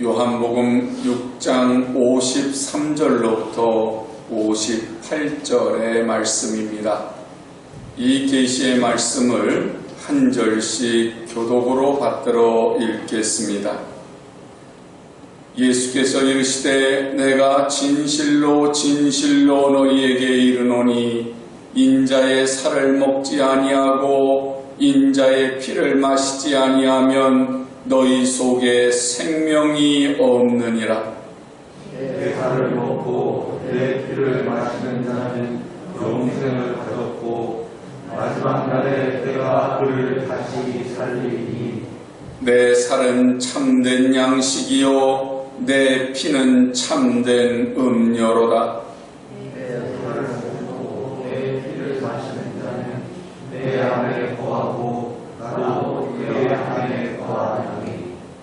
요한복음 6장 53절로부터 58절의 말씀입니다. 이 계시의 말씀을 한 절씩 교독으로 받들어 읽겠습니다. 예수께서 이르시되 내가 진실로 진실로 너희에게 이르노니 인자의 살을 먹지 아니하고 인자의 피를 마시지 아니하면 너희 속에 생명이 없느니라. 내 살을 먹고 내 피를 마시는 자는 영생을 가졌고 마지막 날에 내가 그를 다시 살리니 내 살은 참된 양식이요 내 피는 참된 음료로다. 내 살을 먹고 내 피를 마시는 자는 내 안에 거하고 나도 내 안에 거하니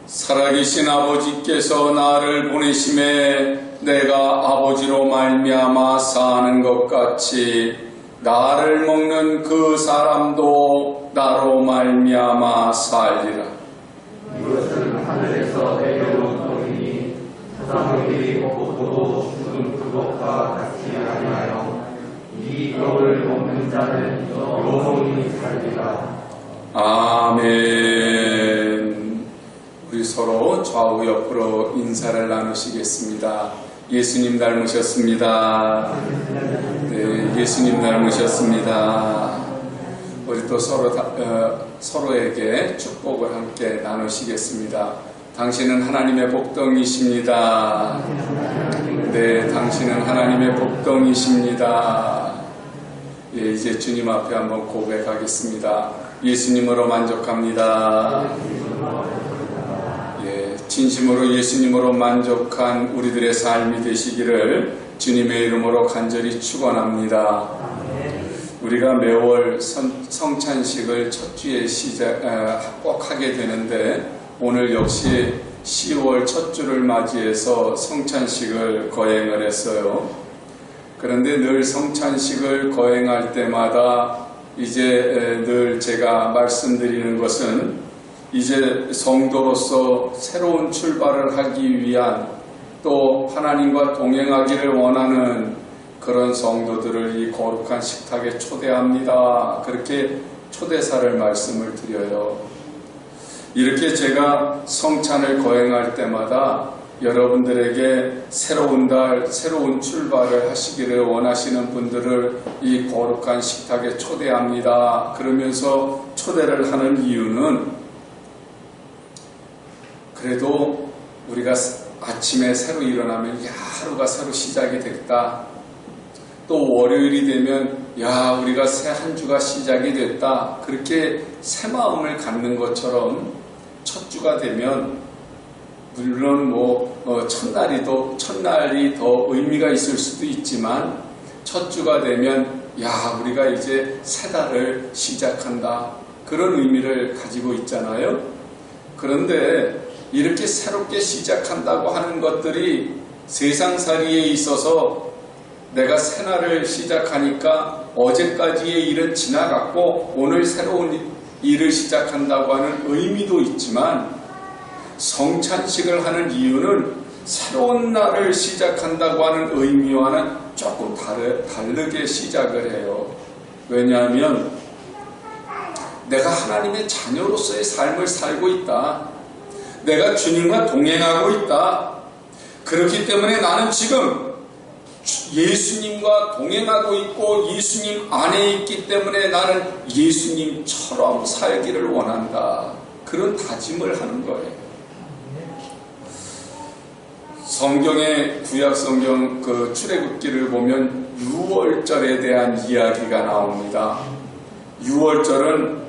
살아계신 아버지께서 나를 보내심에 내가 아버지로 말미암아 사는 것 같이 나를 먹는 그 사람도 나로 말미암아 살리라. 이것은 하늘에서 내려온 떡이니 사람들이 먹고도 죽은 그것과 같이 아니하여 이 떡을 먹는 자는 영원히 살리라. 아멘. 우리 서로 좌우 옆으로 인사를 나누시겠습니다. 예수님 닮으셨습니다. 네, 예수님 닮으셨습니다. 우리 또 서로에게 축복을 함께 나누시겠습니다. 당신은 하나님의 복덩이십니다. 네, 당신은 하나님의 복덩이십니다. 예, 이제 주님 앞에 한번 고백하겠습니다. 예수님으로 만족합니다. 예, 진심으로 예수님으로 만족한 우리들의 삶이 되시기를 주님의 이름으로 간절히 축원합니다. 우리가 매월 성찬식을 첫 주에 꼭 하게 되는데 오늘 역시 10월 첫 주를 맞이해서 성찬식을 거행을 했어요. 그런데 늘 성찬식을 거행할 때마다 이제 늘 제가 말씀드리는 것은 이제 성도로서 새로운 출발을 하기 위한 또 하나님과 동행하기를 원하는 그런 성도들을 이 거룩한 식탁에 초대합니다. 그렇게 초대사를 말씀을 드려요. 이렇게 제가 성찬을 거행할 때마다 여러분들에게 새로운 달, 새로운 출발을 하시기를 원하시는 분들을 이 거룩한 식탁에 초대합니다. 그러면서 초대를 하는 이유는 그래도 우리가 아침에 새로 일어나면 하루가 새로 시작이 됐다. 또 월요일이 되면 우리가 새 한 주가 시작이 됐다. 그렇게 새 마음을 갖는 것처럼 첫 주가 되면 물론 첫날이 더 의미가 있을 수도 있지만 첫 주가 되면 우리가 이제 새 달을 시작한다. 그런 의미를 가지고 있잖아요. 그런데 이렇게 새롭게 시작한다고 하는 것들이 세상살이에 있어서 내가 새날을 시작하니까 어제까지의 일은 지나갔고 오늘 새로운 일을 시작한다고 하는 의미도 있지만 성찬식을 하는 이유는 새로운 날을 시작한다고 하는 의미와는 조금 다르게 시작을 해요. 왜냐하면 내가 하나님의 자녀로서의 삶을 살고 있다. 내가 주님과 동행하고 있다. 그렇기 때문에 나는 지금 예수님과 동행하고 있고 예수님 안에 있기 때문에 나는 예수님처럼 살기를 원한다. 그런 다짐을 하는 거예요. 성경의 구약성경 그 출애굽기를 보면 유월절에 대한 이야기가 나옵니다. 유월절은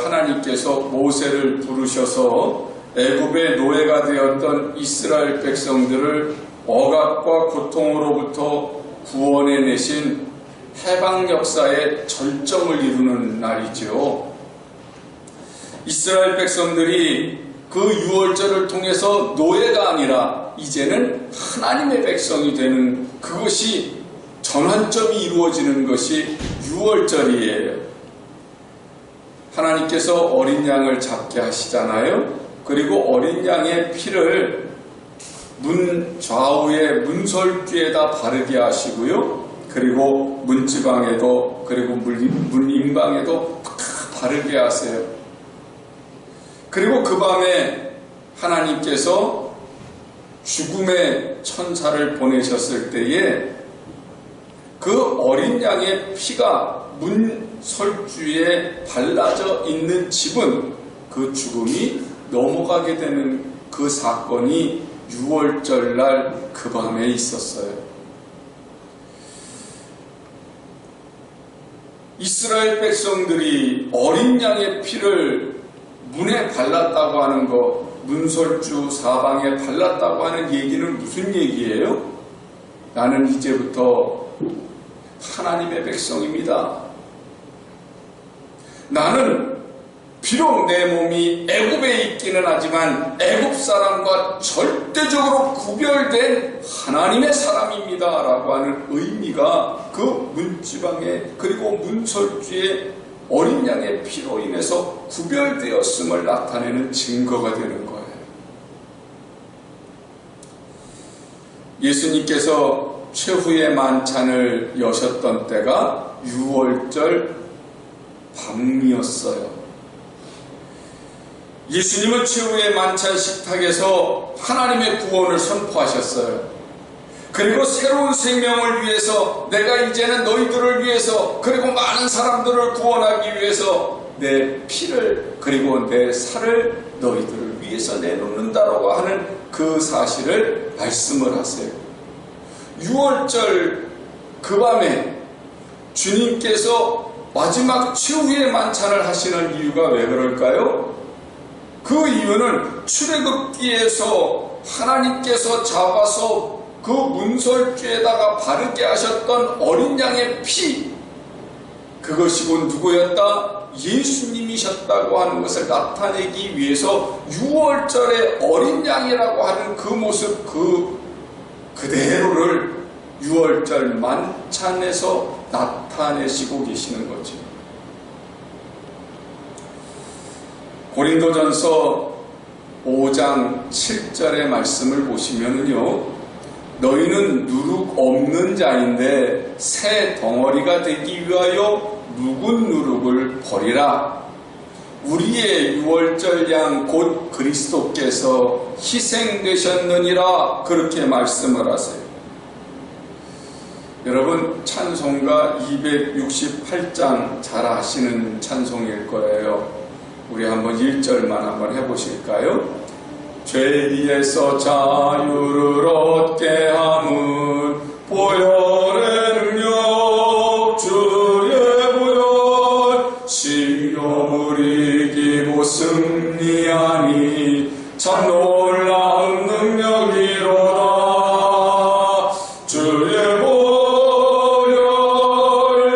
하나님께서 모세를 부르셔서 애굽의 노예가 되었던 이스라엘 백성들을 억압과 고통으로부터 구원해 내신 해방 역사의 절정을 이루는 날이죠. 이스라엘 백성들이 그 유월절을 통해서 노예가 아니라 이제는 하나님의 백성이 되는 그것이 전환점이 이루어지는 것이 유월절이에요. 하나님께서 어린 양을 잡게 하시잖아요. 그리고 어린 양의 피를 문 좌우의 문설주에다 바르게 하시고요. 그리고 문지방에도 그리고 문 임방에도 다 바르게 하세요. 그리고 그 밤에 하나님께서 죽음의 천사를 보내셨을 때에 그 어린 양의 피가 문설주에 발라져 있는 집은 그 죽음이 넘어가게 되는 그 사건이 6월절 날 그 밤에 있었어요. 이스라엘 백성들이 어린 양의 피를 문에 발랐다고 하는 것, 문설주 사방에 발랐다고 하는 얘기는 무슨 얘기예요? 나는 이제부터 하나님의 백성입니다. 나는 비록 내 몸이 애굽에 있기는 하지만 애굽 사람과 절대적으로 구별된 하나님의 사람입니다 라고 하는 의미가 그 문지방에 그리고 문설주에 어린 양의 피로 인해서 구별되었음을 나타내는 증거가 되는 거예요. 예수님께서 최후의 만찬을 여셨던 때가 6월절 밤이었어요. 예수님은 최후의 만찬 식탁에서 하나님의 구원을 선포하셨어요. 그리고 새로운 생명을 위해서 내가 이제는 너희들을 위해서 그리고 많은 사람들을 구원하기 위해서 내 피를 그리고 내 살을 너희들을 위해서 내놓는다라고 하는 그 사실을 말씀을 하세요. 6월절 그 밤에 주님께서 마지막 최후의 만찬을 하시는 이유가 왜 그럴까요? 그 이유는 출애굽기에서 하나님께서 잡아서 그 문설주에다가 바르게 하셨던 어린 양의 피, 그것이 곧 누구였다? 예수님이셨다고 하는 것을 나타내기 위해서 6월절의 어린 양이라고 하는 그 모습 그대로를 6월절 만찬에서 나타내시고 계시는 거죠. 고린도전서 5장 7절의 말씀을 보시면은요, 너희는 누룩 없는 자인데 새 덩어리가 되기 위하여 묵은 누룩을 버리라. 우리의 6월절 양 곧 그리스도께서 희생되셨느니라. 그렇게 말씀을 하세요. 여러분, 찬송가 268장 잘 아시는 찬송일 거예요. 우리 한번 1절만 한번 해보실까요? 죄에서 자유를 얻게 함은 보혈의 능력 주의 보혈 신념을 이기고 승리하니 참 놀라운 능력이로다. 주의 보혈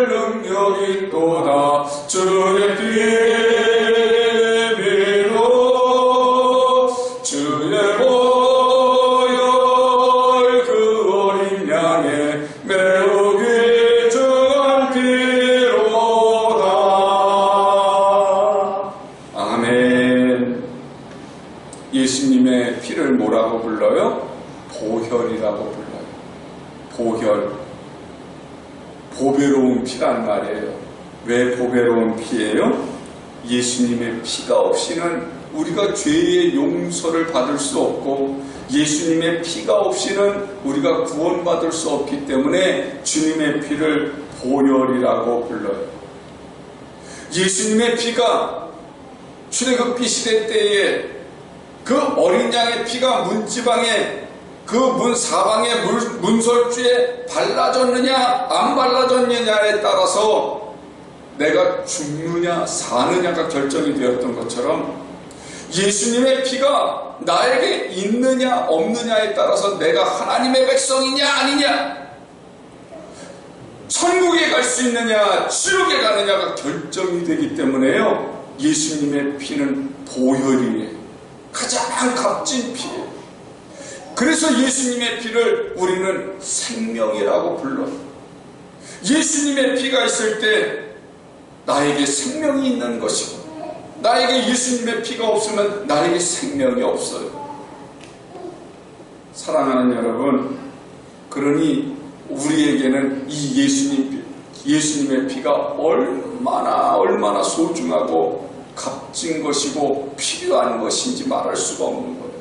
능력이 또다. 주의 피로 주의 보혈 그 어린 양의 매우 귀중한 피로다. 아멘. 예수님의 피를 뭐라고 불러요? 보혈이라고 불러요. 보혈. 보배로운 피란 말이에요. 왜 보배로운 피예요? 예수님의 피가 없이는 우리가 죄의 용서를 받을 수 없고 예수님의 피가 없이는 우리가 구원받을 수 없기 때문에 주님의 피를 보혈이라고 불러요. 예수님의 피가 출애굽기 시대 때에 그 어린 양의 피가 문지방에 그 문 사방의 문설주에 발라졌느냐 안 발라졌느냐에 따라서 내가 죽느냐 사느냐가 결정이 되었던 것처럼 예수님의 피가 나에게 있느냐 없느냐에 따라서 내가 하나님의 백성이냐 아니냐, 천국에 갈 수 있느냐 지옥에 가느냐가 결정이 되기 때문에요. 예수님의 피는 보혈이에요. 가장 값진 피예요. 그래서 예수님의 피를 우리는 생명이라고 불러요. 예수님의 피가 있을 때 나에게 생명이 있는 것이고 나에게 예수님의 피가 없으면 나에게 생명이 없어요. 사랑하는 여러분, 그러니 우리에게는 이 예수님의 피가 얼마나 소중하고 값진 것이고 필요한 것인지 말할 수가 없는 거예요.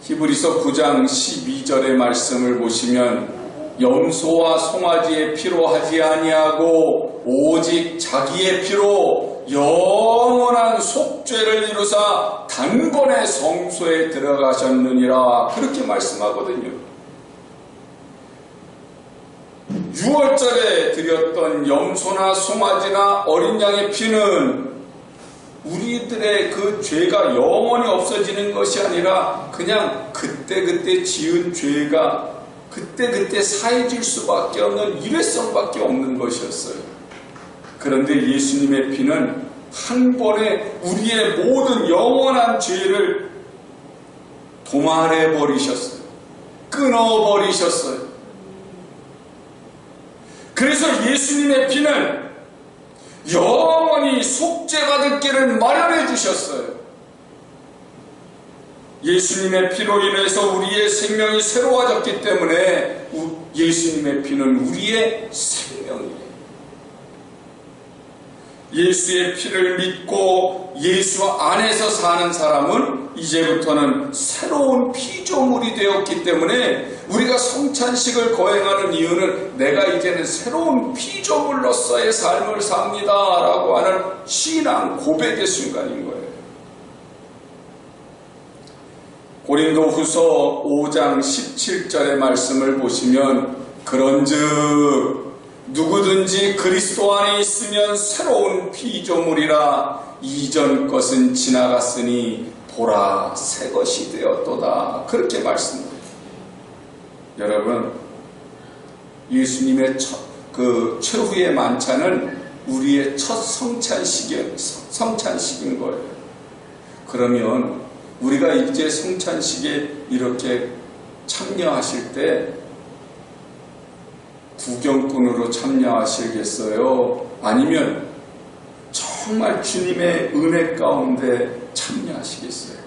히브리서 9장 12절의 말씀을 보시면 염소와 송아지의 피로 하지 아니하고 오직 자기의 피로 영원한 속죄를 이루사 단번에 성소에 들어가셨느니라, 그렇게 말씀하거든요. 6월절에 드렸던 염소나 송아지나 어린 양의 피는 우리들의 그 죄가 영원히 없어지는 것이 아니라 그냥 그때그때 지은 죄가 그때그때 사해질 수밖에 없는 일회성밖에 없는 것이었어요. 그런데 예수님의 피는 한 번에 우리의 모든 영원한 죄를 도말해 버리셨어요. 끊어버리셨어요. 그래서 예수님의 피는 영원히 속죄받을 길을 마련해 주셨어요. 예수님의 피로 인해서 우리의 생명이 새로워졌기 때문에 예수님의 피는 우리의 생명이에요. 예수의 피를 믿고 예수 안에서 사는 사람은 이제부터는 새로운 피조물이 되었기 때문에 우리가 성찬식을 거행하는 이유는 내가 이제는 새로운 피조물로서의 삶을 삽니다 라고 하는 신앙 고백의 순간인 거예요. 고린도후서 5장 17절의 말씀을 보시면 그런즉 누구든지 그리스도 안에 있으면 새로운 피조물이라 이전 것은 지나갔으니 보라 새 것이 되었도다, 그렇게 말씀합니다. 여러분, 예수님의 최후의 만찬은 우리의 첫 성찬식인 거예요. 그러면 우리가 이제 성찬식에 이렇게 참여하실 때 구경꾼으로 참여하시겠어요? 아니면 정말 주님의 은혜 가운데 참여하시겠어요?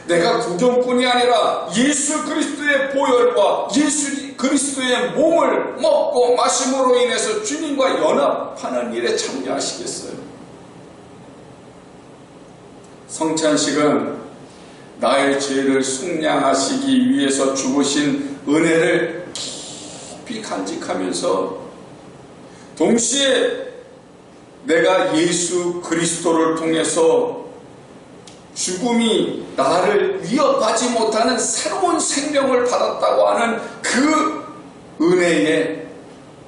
내가 구경꾼이 아니라 예수 그리스도의 보혈과 예수 그리스도의 몸을 먹고 마심으로 인해서 주님과 연합하는 일에 참여하시겠어요? 성찬식은 나의 죄를 속량하시기 위해서 죽으신 은혜를 깊이 간직하면서 동시에 내가 예수 그리스도를 통해서 죽음이 나를 위협하지 못하는 새로운 생명을 받았다고 하는 그 은혜에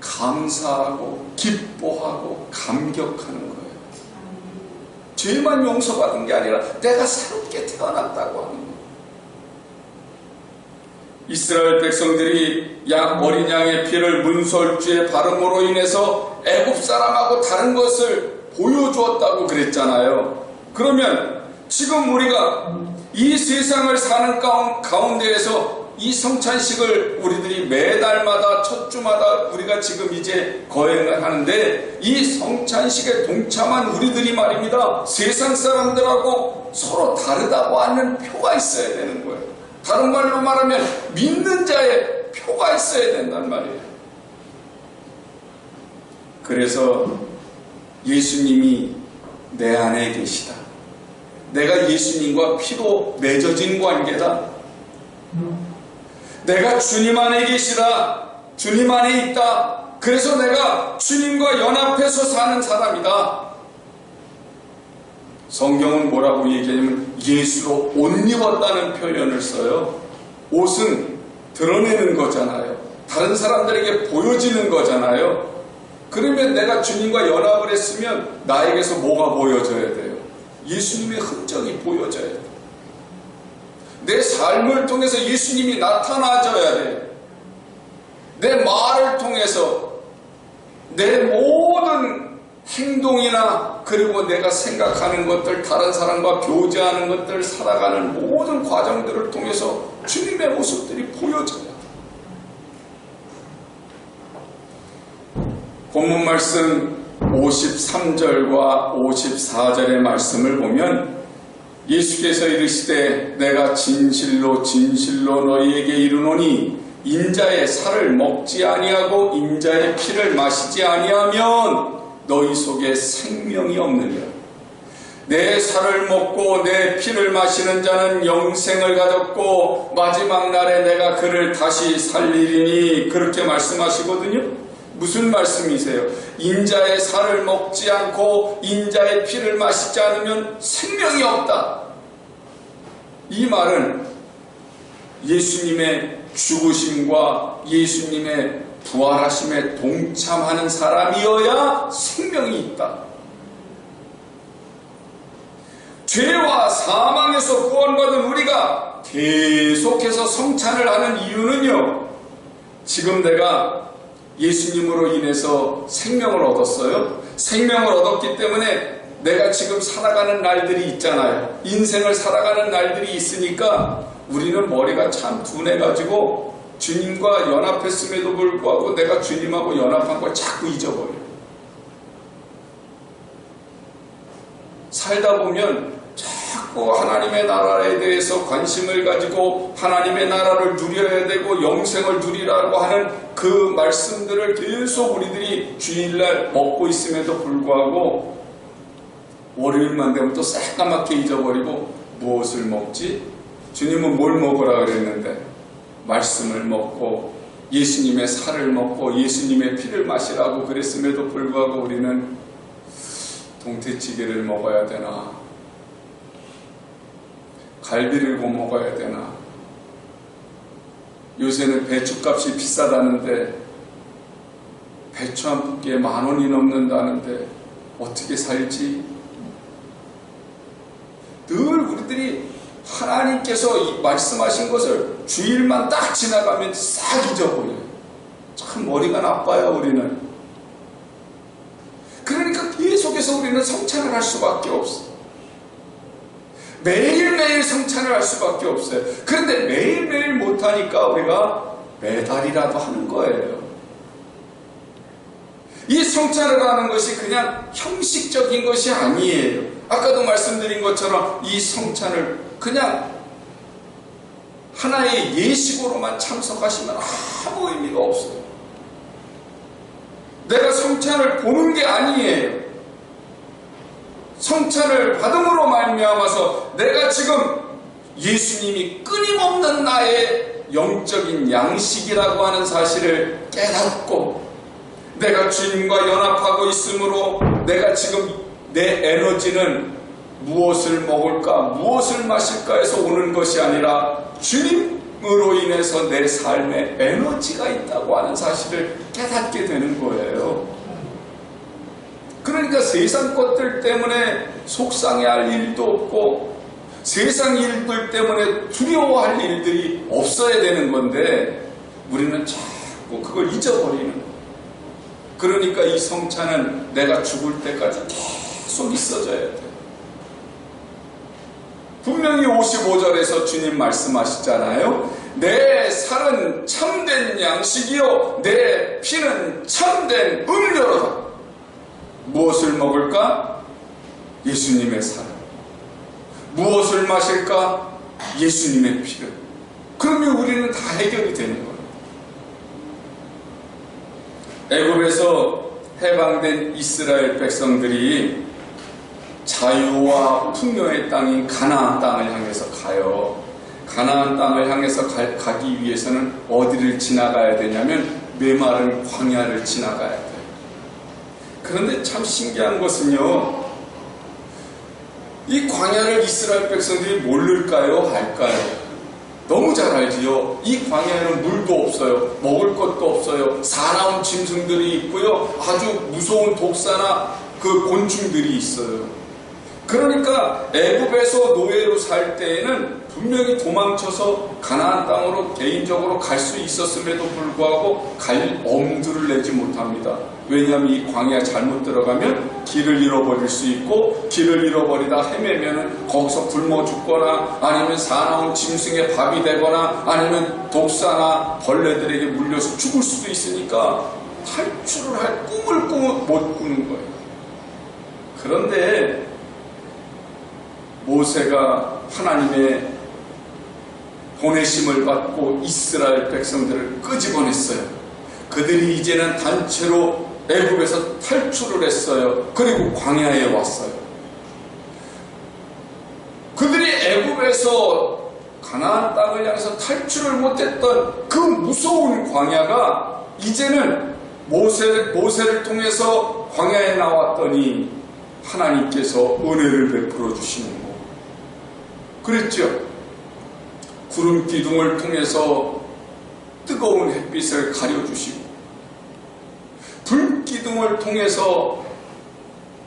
감사하고 기뻐하고 감격하는 거예요. 죄만 용서받은 게 아니라 내가 새롭게 태어났다고 하는 거예요. 이스라엘 백성들이 어린 양의 피를 문설주에 바름으로 인해서 애굽 사람하고 다른 것을 보여주었다고 그랬잖아요. 그러면 지금 우리가 이 세상을 사는 가운데에서 이 성찬식을 우리들이 매달마다 첫 주마다 우리가 지금 이제 거행을 하는데 이 성찬식에 동참한 우리들이 말입니다. 세상 사람들하고 서로 다르다고 하는 표가 있어야 되는 거예요. 다른 말로 말하면 믿는 자의 표가 있어야 된단 말이에요. 그래서 예수님이 내 안에 계시다. 내가 예수님과 피로 맺어진 관계다. 내가 주님 안에 계시다. 주님 안에 있다. 그래서 내가 주님과 연합해서 사는 사람이다. 성경은 뭐라고 얘기하냐면 예수로 옷 입었다는 표현을 써요. 옷은 드러내는 거잖아요. 다른 사람들에게 보여지는 거잖아요. 그러면 내가 주님과 연합을 했으면 나에게서 뭐가 보여져야 돼요? 예수님의 흔적이 보여져야 돼요. 내 삶을 통해서 예수님이 나타나줘야 돼요. 내 말을 통해서 내 모든 행동이나 그리고 내가 생각하는 것들, 다른 사람과 교제하는 것들, 살아가는 모든 과정들을 통해서 주님의 모습들이 보여져요. 본문 말씀 53절과 54절의 말씀을 보면 예수께서 이르시되 내가 진실로 진실로 너희에게 이르노니 인자의 살을 먹지 아니하고 인자의 피를 마시지 아니하면 너희 속에 생명이 없느니라. 내 살을 먹고 내 피를 마시는 자는 영생을 가졌고 마지막 날에 내가 그를 다시 살리리니 그렇게 말씀하시거든요. 무슨 말씀이세요? 인자의 살을 먹지 않고 인자의 피를 마시지 않으면 생명이 없다. 이 말은 예수님의 죽으심과 예수님의 부활하심에 동참하는 사람이어야 생명이 있다. 죄와 사망에서 구원받은 우리가 계속해서 성찬을 하는 이유는요, 지금 내가 예수님으로 인해서 생명을 얻었어요. 생명을 얻었기 때문에 내가 지금 살아가는 날들이 있잖아요. 인생을 살아가는 날들이 있으니까 우리는 머리가 참 둔해가지고 주님과 연합했음에도 불구하고 내가 주님하고 연합한 걸 자꾸 잊어버려요. 살다 보면 자꾸 하나님의 나라에 대해서 관심을 가지고 하나님의 나라를 누려야 되고 영생을 누리라고 하는 그 말씀들을 계속 우리들이 주일날 먹고 있음에도 불구하고 월요일만 되면 또 새까맣게 잊어버리고 무엇을 먹지? 주님은 뭘 먹으라 그랬는데 말씀을 먹고 예수님의 살을 먹고 예수님의 피를 마시라고 그랬음에도 불구하고 우리는 동태찌개를 먹어야 되나? 갈비를 구워 먹어야 되나? 요새는 배추값이 비싸다는데 배추 한 포기에 10,000원이 넘는다는데 어떻게 살지? 늘 우리들이 하나님께서 말씀하신 것을 주일만 딱 지나가면 싹 잊어버려요. 참 머리가 나빠요, 우리는. 그러니까 계속해서 우리는 성찬을 할 수밖에 없어요. 매일매일 성찬을 할 수밖에 없어요. 그런데 매일매일 못하니까 우리가 매달이라도 하는 거예요. 이 성찬을 하는 것이 그냥 형식적인 것이 아니에요. 아까도 말씀드린 것처럼 이 성찬을 그냥 하나의 예식으로만 참석하시면 아무 의미가 없어요. 내가 성찬을 보는 게 아니에요. 성찬을 받음으로 말미암아서 내가 지금 예수님이 끊임없는 나의 영적인 양식이라고 하는 사실을 깨닫고 내가 주님과 연합하고 있으므로 내가 지금 내 에너지는 무엇을 먹을까 무엇을 마실까 해서 오는 것이 아니라 주님으로 인해서 내 삶에 에너지가 있다고 하는 사실을 깨닫게 되는 거예요. 그러니까 세상 것들 때문에 속상해할 일도 없고 세상 일들 때문에 두려워할 일들이 없어야 되는 건데 우리는 자꾸 그걸 잊어버리는 거예요. 그러니까 이 성찬은 내가 죽을 때까지 계속 있어져야 돼요. 분명히 55절에서 주님 말씀하시잖아요. 내 살은 참된 양식이요 내 피는 참된 음료로다. 무엇을 먹을까? 예수님의 살. 무엇을 마실까? 예수님의 피를. 그러면 우리는 다 해결이 되는 거예요. 애굽에서 해방된 이스라엘 백성들이 자유와 풍요의 땅인 가나안 땅을 향해서 가요. 가나안 땅을 향해서 가기 위해서는 어디를 지나가야 되냐면 메마른 광야를 지나가야 돼요. 그런데 참 신기한 것은요, 이 광야를 이스라엘 백성들이 모를까요? 알까요? 너무 잘 알지요. 이 광야에는 물도 없어요. 먹을 것도 없어요. 사나운 짐승들이 있고요. 아주 무서운 독사나 그 곤충들이 있어요. 그러니까 애굽에서 노예로 살 때에는 분명히 도망쳐서 가나안 땅으로 개인적으로 갈 수 있었음에도 불구하고 갈 엄두를 내지 못합니다. 왜냐하면 이 광야 잘못 들어가면 길을 잃어버릴 수 있고 길을 잃어버리다 헤매면 거기서 굶어 죽거나 아니면 사나운 짐승의 밥이 되거나 아니면 독사나 벌레들에게 물려서 죽을 수도 있으니까 탈출을 할 꿈을 못 꾸는 거예요. 그런데 모세가 하나님의 보내심을 받고 이스라엘 백성들을 끄집어냈어요. 그들이 이제는 단체로 애굽에서 탈출을 했어요. 그리고 광야에 왔어요. 그들이 애굽에서 가나안 땅을 향해서 탈출을 못했던 그 무서운 광야가 이제는 모세를 통해서 광야에 나왔더니 하나님께서 은혜를 베풀어 주시는 거. 그랬죠. 구름 기둥을 통해서 뜨거운 햇빛을 가려주시고, 불 기둥을 통해서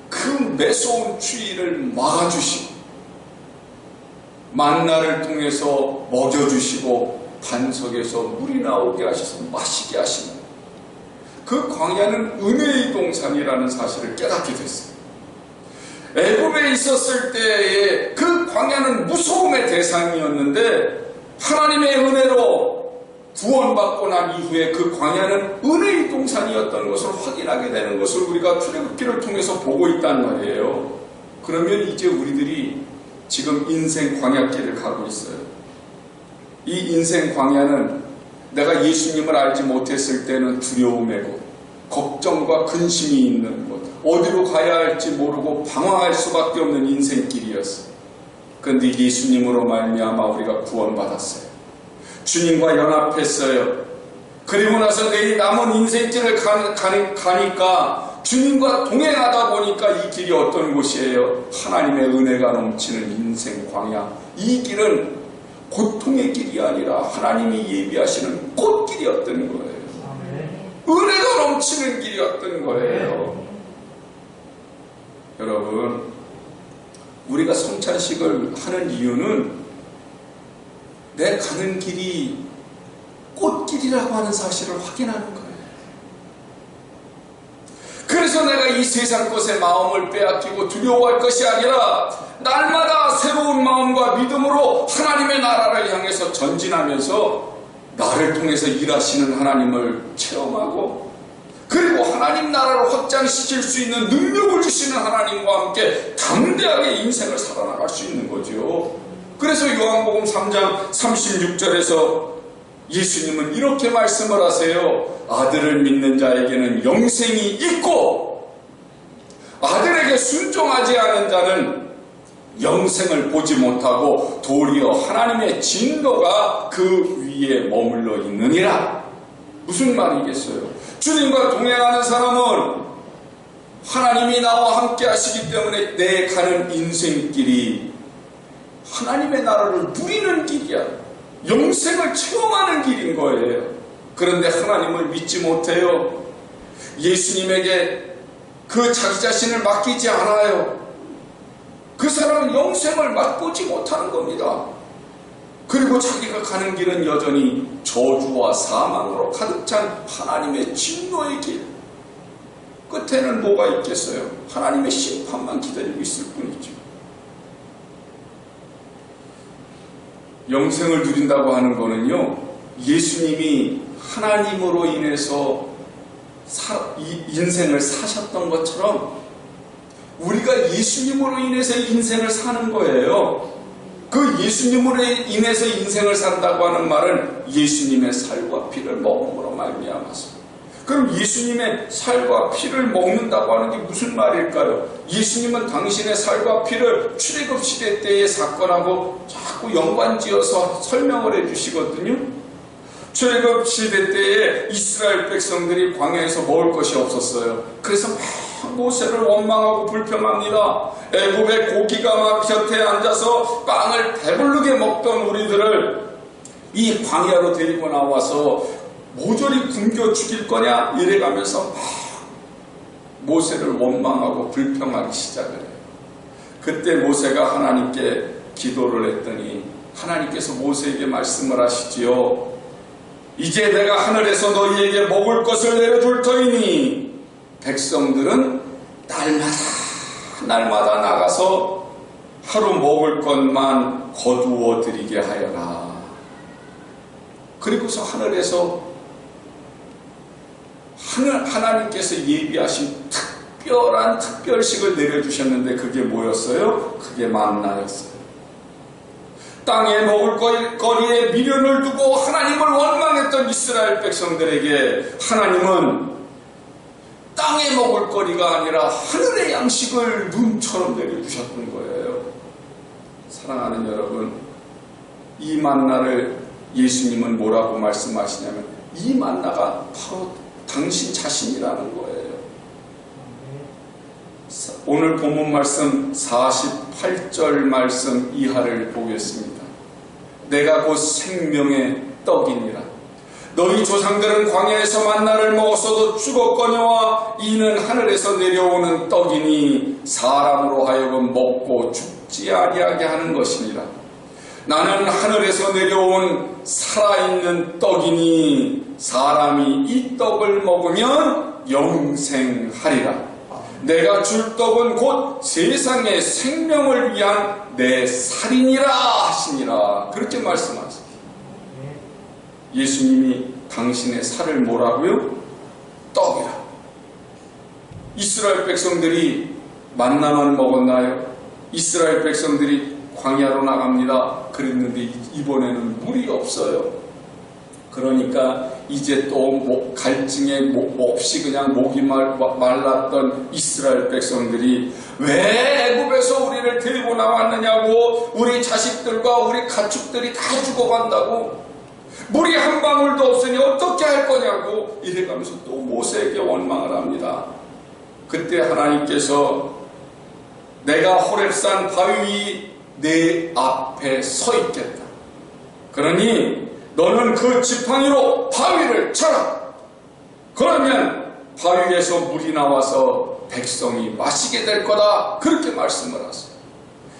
그 매서운 추위를 막아주시고, 만나를 통해서 먹여주시고, 반석에서 물이 나오게 하셔서 마시게 하시는, 그 광야는 은혜의 동산이라는 사실을 깨닫게 됐어요. 애굽에 있었을 때의 그 광야는 무서움의 대상이었는데 하나님의 은혜로 구원받고 난 이후에 그 광야는 은혜의 동산이었던 것을 확인하게 되는 것을 우리가 출애굽기를 통해서 보고 있단 말이에요. 그러면 이제 우리들이 지금 인생 광야길을 가고 있어요. 이 인생 광야는 내가 예수님을 알지 못했을 때는 두려움의 곳, 걱정과 근심이 있는 곳, 어디로 가야 할지 모르고 방황할 수밖에 없는 인생길이었어요. 그런데 예수님으로 말미암아 우리가 구원받았어요. 주님과 연합했어요. 그리고 나서 내 남은 인생길을 가니까 주님과 동행하다 보니까 이 길이 어떤 곳이에요? 하나님의 은혜가 넘치는 인생 광야. 이 길은 고통의 길이 아니라 하나님이 예비하시는 꽃길이었던 거예요. 은혜가 넘치는 길이었던 거예요. 여러분, 우리가 성찬식을 하는 이유는 내 가는 길이 꽃길이라고 하는 사실을 확인하는 거예요. 그래서 내가 이 세상 것에 마음을 빼앗기고 두려워할 것이 아니라 날마다 새로운 마음과 믿음으로 하나님의 나라를 향해서 전진하면서 나를 통해서 일하시는 하나님을 체험하고, 그리고 하나님 나라를 확장시킬 수 있는 능력을 주시는 하나님과 함께 담대하게 인생을 살아나갈 수 있는 거죠. 그래서 요한복음 3장 36절에서 예수님은 이렇게 말씀을 하세요. 아들을 믿는 자에게는 영생이 있고 아들에게 순종하지 않은 자는 영생을 보지 못하고 도리어 하나님의 진노가 그 위에 머물러 있느니라. 무슨 말이겠어요? 주님과 동행하는 사람은 하나님이 나와 함께 하시기 때문에 내 가는 인생길이 하나님의 나라를 누리는 길이야. 영생을 체험하는 길인 거예요. 그런데 하나님을 믿지 못해요. 예수님에게 그 자기 자신을 맡기지 않아요. 그 사람은 영생을 맛보지 못하는 겁니다. 그리고 자기가 가는 길은 여전히 저주와 사망으로 가득 찬 하나님의 진노의 길. 끝에는 뭐가 있겠어요? 하나님의 심판만 기다리고 있을 뿐이죠. 영생을 누린다고 하는 거는요, 예수님이 하나님으로 인해서 인생을 사셨던 것처럼 우리가 예수님으로 인해서 인생을 사는 거예요. 그 예수님으로 인해서 인생을 산다고 하는 말은 예수님의 살과 피를 먹음으로 말미암아서. 그럼 예수님의 살과 피를 먹는다고 하는 게 무슨 말일까요? 예수님은 당신의 살과 피를 출애굽 시대 때의 사건하고 자꾸 연관지어서 설명을 해주시거든요. 출애굽 시대 때에 이스라엘 백성들이 광야에서 먹을 것이 없었어요. 그래서 막 모세를 원망하고 불평합니다. 애굽의 고기가 막 곁에 앉아서 빵을 배부르게 먹던 우리들을 이 광야로 데리고 나와서 모조리 굶겨 죽일 거냐 이래가면서 막 모세를 원망하고 불평하기 시작을 해요. 그때 모세가 하나님께 기도를 했더니 하나님께서 모세에게 말씀을 하시지요. 이제 내가 하늘에서 너희에게 먹을 것을 내려줄 터이니 백성들은 날마다 나가서 하루 먹을 것만 거두어 드리게 하여라. 그리고서 하늘에서 하나님께서 예비하신 특별한 특별식을 내려주셨는데 그게 뭐였어요? 그게 만나였어요. 땅에 먹을 거리에 미련을 두고 하나님을 원망했던 이스라엘 백성들에게 하나님은 땅에 먹을 거리가 아니라 하늘의 양식을 눈처럼 내려주셨던 거예요. 사랑하는 여러분, 이 만나를 예수님은 뭐라고 말씀하시냐면 이 만나가 바로 당신 자신이라는 거예요. 오늘 본문 말씀 48절 말씀 이하를 보겠습니다. 내가 곧 생명의 떡이니라. 너희 조상들은 광야에서 만나를 먹었어도 죽었거니와 이는 하늘에서 내려오는 떡이니 사람으로 하여금 먹고 죽지 아니하게 하는 것이니라. 나는 하늘에서 내려온 살아있는 떡이니 사람이 이 떡을 먹으면 영생하리라. 내가 줄 떡은 곧 세상의 생명을 위한 내 살이니라 하시니라. 그렇게 말씀하세요. 예수님이 당신의 살을 뭐라고요? 떡이라. 이스라엘 백성들이 만나만 먹었나요? 이스라엘 백성들이 광야로 나갑니다. 그랬는데 이번에는 물이 없어요. 그러니까 이제 또 갈증에 몹시 그냥 목이 말랐던 이스라엘 백성들이 왜 애굽에서 우리를 데리고 나왔느냐고, 우리 자식들과 우리 가축들이 다 죽어간다고, 물이 한 방울도 없으니 어떻게 할 거냐고 이래가면서 또 모세에게 원망을 합니다. 그때 하나님께서 내가 호렙산 바위 내 앞에 서 있겠다. 그러니 너는 그 지팡이로 바위를 쳐라. 그러면 바위에서 물이 나와서 백성이 마시게 될 거다. 그렇게 말씀을 하세요.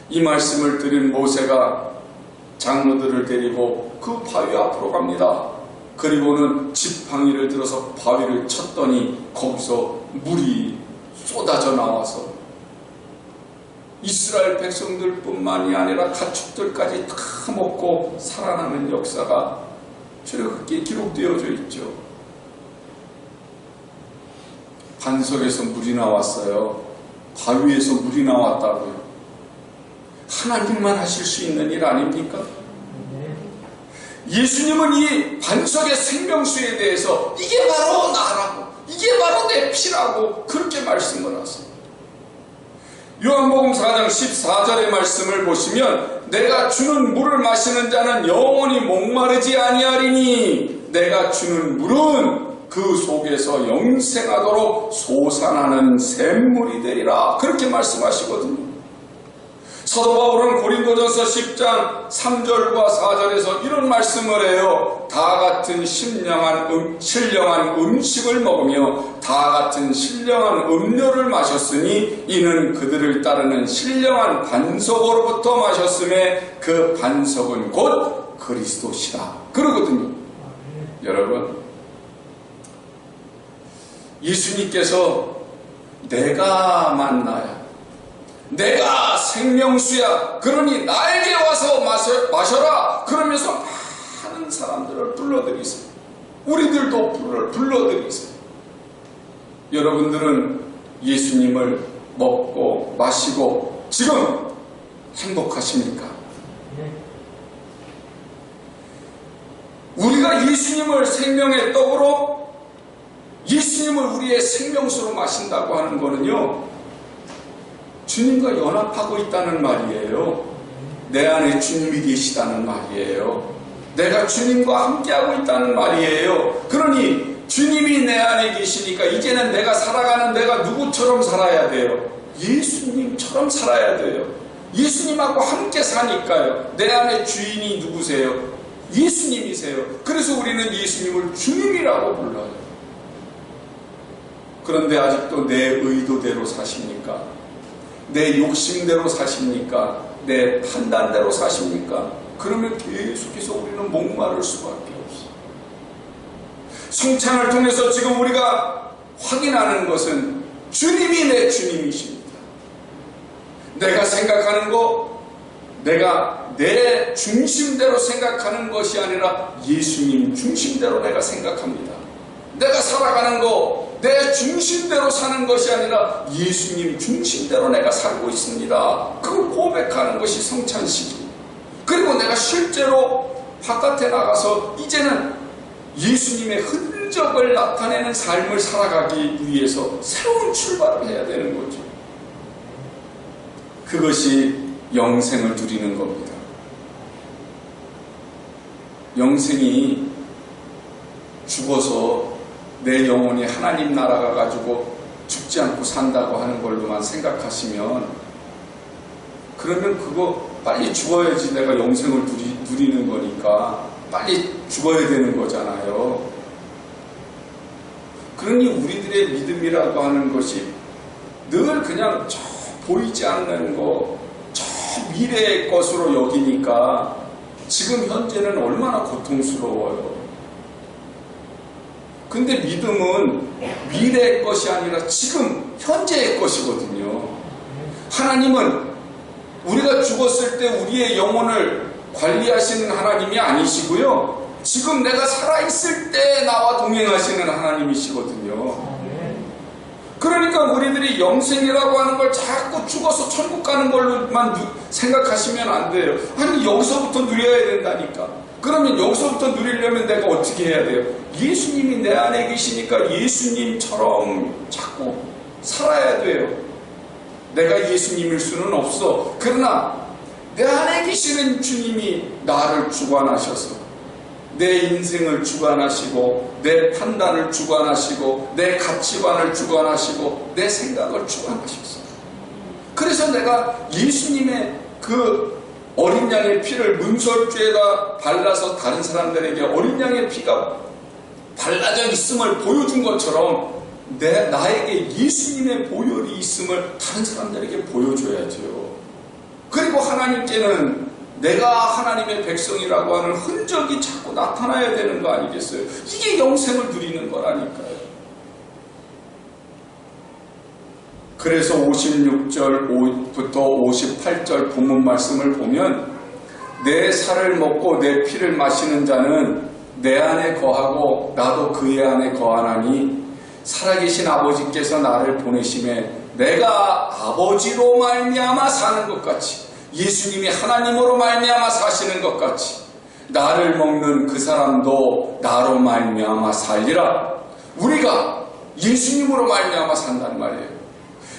이 말씀을 들은 모세가 장로들을 데리고 그 바위 앞으로 갑니다. 그리고는 지팡이를 들어서 바위를 쳤더니 거기서 물이 쏟아져 나와서 이스라엘 백성들뿐만이 아니라 가축들까지 다 먹고 살아나는 역사가 저렇게 기록되어져 있죠. 반석에서 물이 나왔어요. 바위에서 물이 나왔다고요. 하나님만 하실 수 있는 일 아닙니까? 예수님은 이 반석의 생명수에 대해서 이게 바로 나라고, 이게 바로 내 피라고 그렇게 말씀을 하세요. 요한복음 4장 14절의 말씀을 보시면 내가 주는 물을 마시는 자는 영원히 목마르지 아니하리니 내가 주는 물은 그 속에서 영생하도록 솟아나는 샘물이 되리라. 그렇게 말씀하시거든요. 사도 바울은 고린도전서 10장 3절과 4절에서 이런 말씀을 해요. 다 같은 신령한 음식을 먹으며 다 같은 신령한 음료를 마셨으니 이는 그들을 따르는 신령한 반석으로부터 마셨음에 그 반석은 곧 그리스도시라. 그러거든요. 여러분, 예수님께서 내가 만나야, 내가 생명수야, 그러니 나에게 와서 마셔라. 그러면서 많은 사람들을 불러들이세요. 우리들도 불러들이세요. 여러분들은 예수님을 먹고 마시고 지금 행복하십니까? 우리가 예수님을 생명의 떡으로, 예수님을 우리의 생명수로 마신다고 하는 거는요, 주님과 연합하고 있다는 말이에요. 내 안에 주님이 계시다는 말이에요. 내가 주님과 함께하고 있다는 말이에요. 그러니 주님이 내 안에 계시니까 이제는 내가 살아가는 내가 누구처럼 살아야 돼요? 예수님처럼 살아야 돼요. 예수님하고 함께 사니까요. 내 안에 주인이 누구세요? 예수님이세요. 그래서 우리는 예수님을 주님이라고 불러요. 그런데 아직도 내 의도대로 사십니까? 내 욕심대로 사십니까? 내 판단대로 사십니까? 그러면 계속해서 우리는 목마를 수밖에 없어요. 성찬을 통해서 지금 우리가 확인하는 것은 주님이 내 주님이십니다. 내가 생각하는 거, 내가 내 중심대로 생각하는 것이 아니라 예수님 중심대로 내가 생각합니다. 내가 살아가는 거, 내 중심대로 사는 것이 아니라 예수님 중심대로 내가 살고 있습니다. 그걸 고백하는 것이 성찬식이. 그리고 내가 실제로 바깥에 나가서 이제는 예수님의 흔적을 나타내는 삶을 살아가기 위해서 새로운 출발을 해야 되는 거죠. 그것이 영생을 누리는 겁니다. 영생이 죽어서 내 영혼이 하나님 나라가 가지고 죽지 않고 산다고 하는 걸로만 생각하시면, 그러면 그거 빨리 죽어야지 내가 영생을 누리는 거니까 빨리 죽어야 되는 거잖아요. 그러니 우리들의 믿음이라고 하는 것이 늘 그냥 저 보이지 않는 거, 저 미래의 것으로 여기니까 지금 현재는 얼마나 고통스러워요. 근데 믿음은 미래의 것이 아니라 지금 현재의 것이거든요. 하나님은 우리가 죽었을 때 우리의 영혼을 관리하시는 하나님이 아니시고요, 지금 내가 살아있을 때 나와 동행하시는 하나님이시거든요. 그러니까 우리들이 영생이라고 하는 걸 자꾸 죽어서 천국 가는 걸로만 생각하시면 안 돼요. 아니, 여기서부터 누려야 된다니까. 그러면 여기서부터 누리려면 내가 어떻게 해야 돼요? 예수님이 내 안에 계시니까 예수님처럼 자꾸 살아야 돼요. 내가 예수님일 수는 없어. 그러나 내 안에 계시는 주님이 나를 주관하셔서 내 인생을 주관하시고 내 판단을 주관하시고 내 가치관을 주관하시고 내 생각을 주관하셨어요. 그래서 내가 예수님의 그 어린 양의 피를 문설주에다 발라서 다른 사람들에게 어린 양의 피가 발라져 있음을 보여준 것처럼 나에게 예수님의 보혈이 있음을 다른 사람들에게 보여줘야죠. 그리고 하나님께는 내가 하나님의 백성이라고 하는 흔적이 자꾸 나타나야 되는 거 아니겠어요? 이게 영생을 누리는 거라니까요. 그래서 56절부터 58절 본문 말씀을 보면, 내 살을 먹고 내 피를 마시는 자는 내 안에 거하고 나도 그의 안에 거하나니 살아계신 아버지께서 나를 보내심에 내가 아버지로 말미암아 사는 것 같이, 예수님이 하나님으로 말미암아 사시는 것 같이 나를 먹는 그 사람도 나로 말미암아 살리라. 우리가 예수님으로 말미암아 산단 말이에요.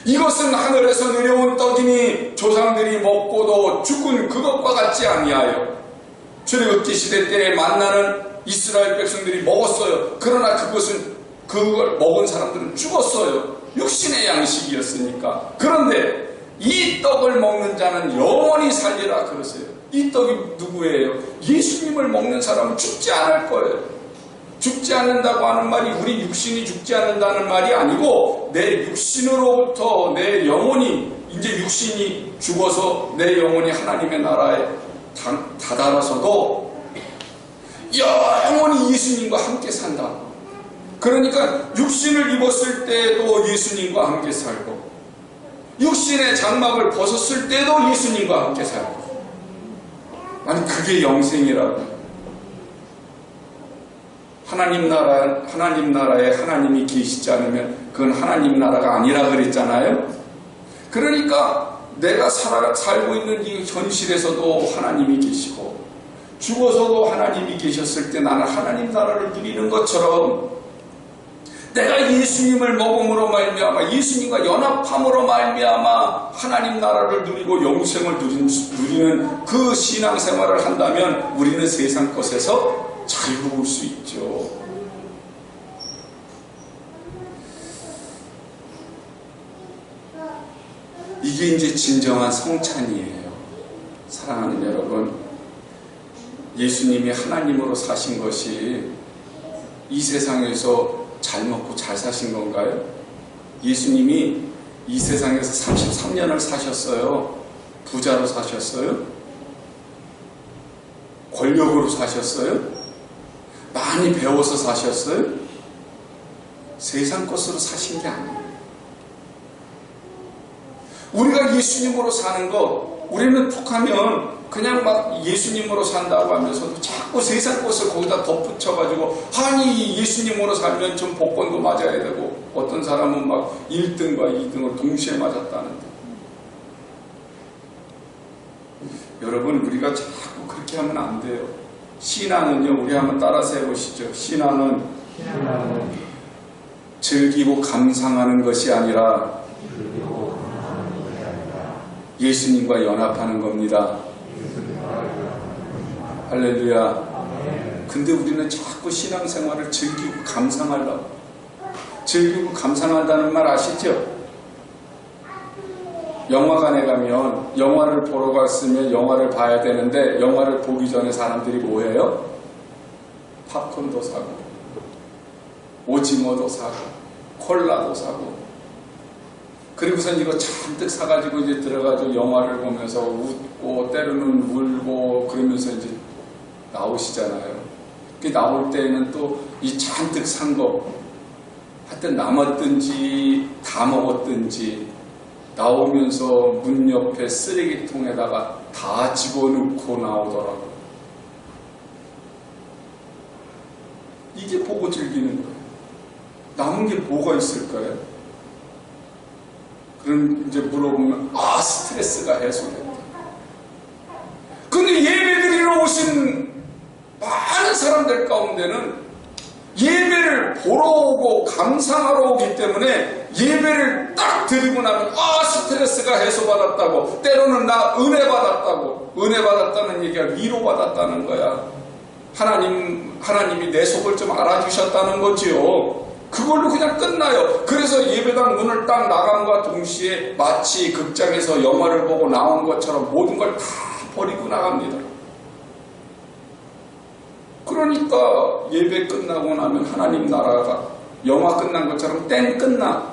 이것은 하늘에서 내려온 떡이니 조상들이 먹고도 죽은 그것과 같지 아니하여 출애굽기 시대 때에 만나는 이스라엘 백성들이 먹었어요. 그러나 그걸 먹은 사람들은 죽었어요. 육신의 양식이었으니까. 그런데 이 떡을 먹는 자는 영원히 살리라 그러세요. 이 떡이 누구예요? 예수님을 먹는 사람은 죽지 않을 거예요. 죽지 않는다고 하는 말이 우리 육신이 죽지 않는다는 말이 아니고, 내 육신으로부터 내 영혼이, 이제 육신이 죽어서 내 영혼이 하나님의 나라에 다다라서도 영원히 예수님과 함께 산다. 그러니까 육신을 입었을 때도 예수님과 함께 살고, 육신의 장막을 벗었을 때도 예수님과 함께 살고. 아니, 그게 영생이라고. 하나님 나라에 하나님이 계시지 않으면 그건 하나님 나라가 아니라 그랬잖아요. 그러니까 내가 살고 있는 이 현실에서도 하나님이 계시고, 죽어서도 하나님이 계셨을 때 나는 하나님 나라를 누리는 것처럼, 내가 예수님을 먹음으로 말미암아 예수님과 연합함으로 말미암아 하나님 나라를 누리고 영생을 누리는 그 신앙생활을 한다면 우리는 세상 것에서 자유로울 수 있죠. 이게 이제 진정한 성찬이에요. 사랑하는 여러분, 예수님이 하나님으로 사신 것이 이 세상에서 잘 먹고 잘 사신 건가요? 예수님이 이 세상에서 33년을 사셨어요. 부자로 사셨어요? 권력으로 사셨어요? 많이 배워서 사셨어요? 세상 것으로 사신 게 아니에요. 우리가 예수님으로 사는 거, 우리는 툭하면 그냥 막 예수님으로 산다고 하면서도 자꾸 세상 것을 거기다 덧붙여가지고, 아니 예수님으로 살면 좀 복권도 맞아야 되고 어떤 사람은 막 1등과 2등을 동시에 맞았다는데. 여러분, 우리가 자꾸 그렇게 하면 안 돼요. 신앙은요, 우리 한번 따라서 해보시죠. 신앙은 즐기고 감상하는 것이 아니라 예수님과 연합하는 겁니다. 할렐루야. 근데 우리는 자꾸 신앙생활을 즐기고 감상하려고. 즐기고 감상한다는 말 아시죠? 영화관에 가면 영화를 보러 갔으면 영화를 봐야 되는데 영화를 보기 전에 사람들이 뭐 해요? 팝콘도 사고 오징어도 사고 콜라도 사고 그리고선 이거 잔뜩 사가지고 이제 들어가지고 영화를 보면서 웃고 때로는 울고 그러면서 이제 나오시잖아요. 나올 때는 또 이 잔뜩 산 거 하여튼 남았든지 다 먹었든지 나오면서 문 옆에 쓰레기통에다가 다 집어넣고 나오더라고요. 이게 보고 즐기는 거예요. 남은 게 뭐가 있을까요? 그럼 이제 물어보면 스트레스가 해소된다. 근데 예배드리러 오신 많은 사람들 가운데는 예배를 보러 오고 감상하러 오기 때문에 예배를 딱 드리고 나면 스트레스가 해소받았다고, 때로는 나 은혜 받았다고, 은혜 받았다는 얘기가 위로받았다는 거야. 하나님이 내 속을 좀 알아주셨다는 거지요. 그걸로 그냥 끝나요. 그래서 예배당 문을 딱 나간과 동시에 마치 극장에서 영화를 보고 나온 것처럼 모든 걸 다 버리고 나갑니다. 그러니까 예배 끝나고 나면 하나님 나라가 영화 끝난 것처럼 땡 끝나.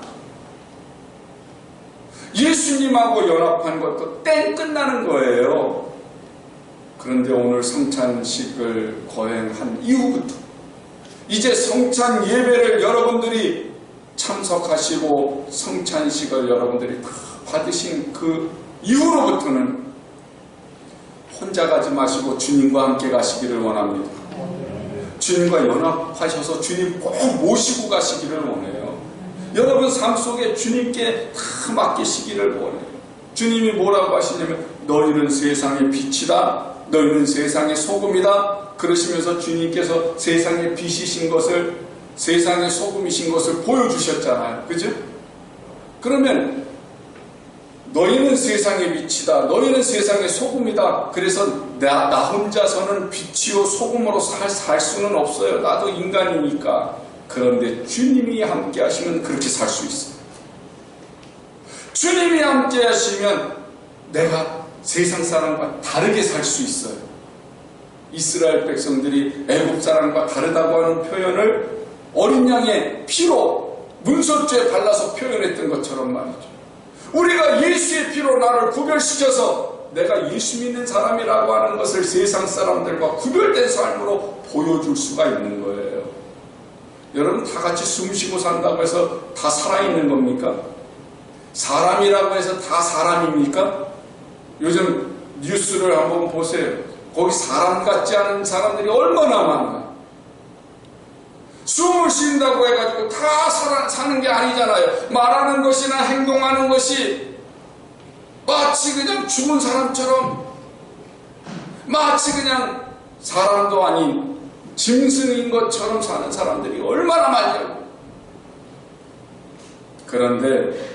예수님하고 연합한 것도 땡 끝나는 거예요. 그런데 오늘 성찬식을 거행한 이후부터 이제 성찬 예배를 여러분들이 참석하시고 성찬식을 여러분들이 받으신 그 이후로부터는 혼자 가지 마시고 주님과 함께 가시기를 원합니다. 주님과 연합하셔서 주님 꼭 모시고 가시기를 원해요. 여러분 삶 속에 주님께 다 맡기시기를 원해요. 주님이 뭐라고 하시냐면 너희는 세상의 빛이다. 너희는 세상의 소금이다. 그러시면서 주님께서 세상의 빛이신 것을, 세상의 소금이신 것을 보여주셨잖아요. 그죠? 그러면 너희는 세상의 빛이다. 너희는 세상의 소금이다. 그래서 나 혼자서는 빛이요 소금으로 살 수는 없어요. 나도 인간이니까. 그런데 주님이 함께 하시면 그렇게 살 수 있어요. 주님이 함께 하시면 내가 세상 사람과 다르게 살 수 있어요. 이스라엘 백성들이 애굽 사람과 다르다고 하는 표현을 어린 양의 피로 문설주에 발라서 표현했던 것처럼 말이죠. 우리가 예수의 피로 나를 구별시켜서 내가 예수 믿는 사람이라고 하는 것을 세상 사람들과 구별된 삶으로 보여줄 수가 있는 거예요. 여러분 다 같이 숨쉬고 산다고 해서 다 살아있는 겁니까? 사람이라고 해서 다 사람입니까? 요즘 뉴스를 한번 보세요. 거기 사람 같지 않은 사람들이 얼마나 많아. 숨을 쉰다고 해가지고 다 사는 게 아니잖아요. 말하는 것이나 행동하는 것이 마치 그냥 죽은 사람처럼, 마치 그냥 사람도 아닌 짐승인 것처럼 사는 사람들이 얼마나 많냐고. 그런데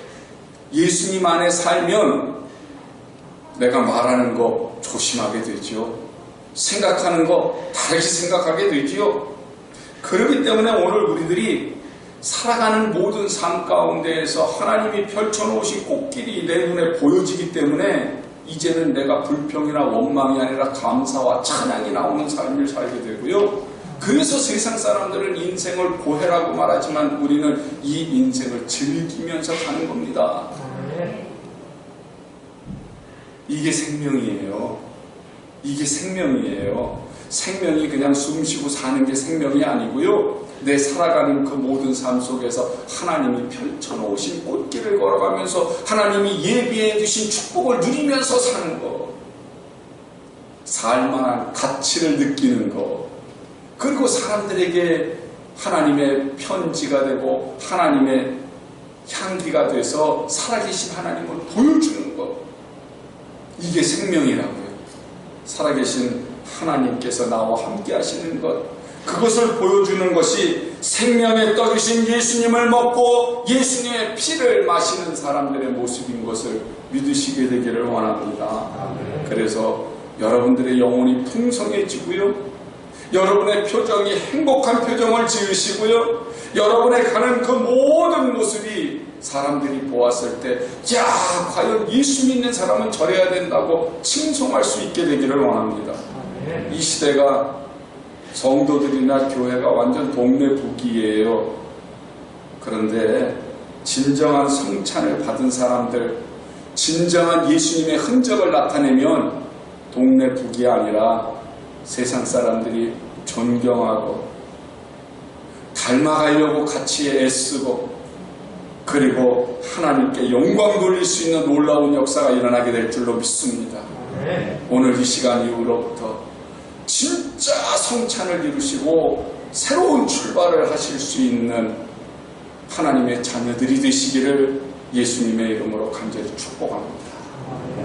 예수님 안에 살면 내가 말하는 거 조심하게 되지요. 생각하는 거 다르게 생각하게 되지요. 그렇기 때문에 오늘 우리들이 살아가는 모든 삶 가운데에서 하나님이 펼쳐놓으신 꽃길이 내 눈에 보여지기 때문에 이제는 내가 불평이나 원망이 아니라 감사와 찬양이 나오는 삶을 살게 되고요. 그래서 세상 사람들은 인생을 고해라고 말하지만 우리는 이 인생을 즐기면서 가는 겁니다. 이게 생명이에요. 이게 생명이에요. 생명이 그냥 숨쉬고 사는 게 생명이 아니고요. 내 살아가는 그 모든 삶 속에서 하나님이 펼쳐놓으신 꽃길을 걸어가면서 하나님이 예비해 주신 축복을 누리면서 사는 것, 살만한 가치를 느끼는 것, 그리고 사람들에게 하나님의 편지가 되고 하나님의 향기가 돼서 살아계신 하나님을 보여주는 것, 이게 생명이라고요. 살아계신 하나님께서 나와 함께 하시는 것, 그것을 보여주는 것이 생명의 떡이신 예수님을 먹고 예수님의 피를 마시는 사람들의 모습인 것을 믿으시게 되기를 원합니다. 그래서 여러분들의 영혼이 풍성해지고요, 여러분의 표정이 행복한 표정을 지으시고요, 여러분의 가는 그 모든 모습이 사람들이 보았을 때, 야, 과연 예수 믿는 사람은 저래야 된다고 칭송할 수 있게 되기를 원합니다. 이 시대가 성도들이나 교회가 완전 동네 북이에요. 그런데 진정한 성찬을 받은 사람들, 진정한 예수님의 흔적을 나타내면 동네 북이 아니라 세상 사람들이 존경하고 닮아가려고 같이 애쓰고, 그리고 하나님께 영광 돌릴 수 있는 놀라운 역사가 일어나게 될 줄로 믿습니다. 오늘 이 시간 이후로부터 진짜 성찬을 이루시고 새로운 출발을 하실 수 있는 하나님의 자녀들이 되시기를 예수님의 이름으로 간절히 축복합니다.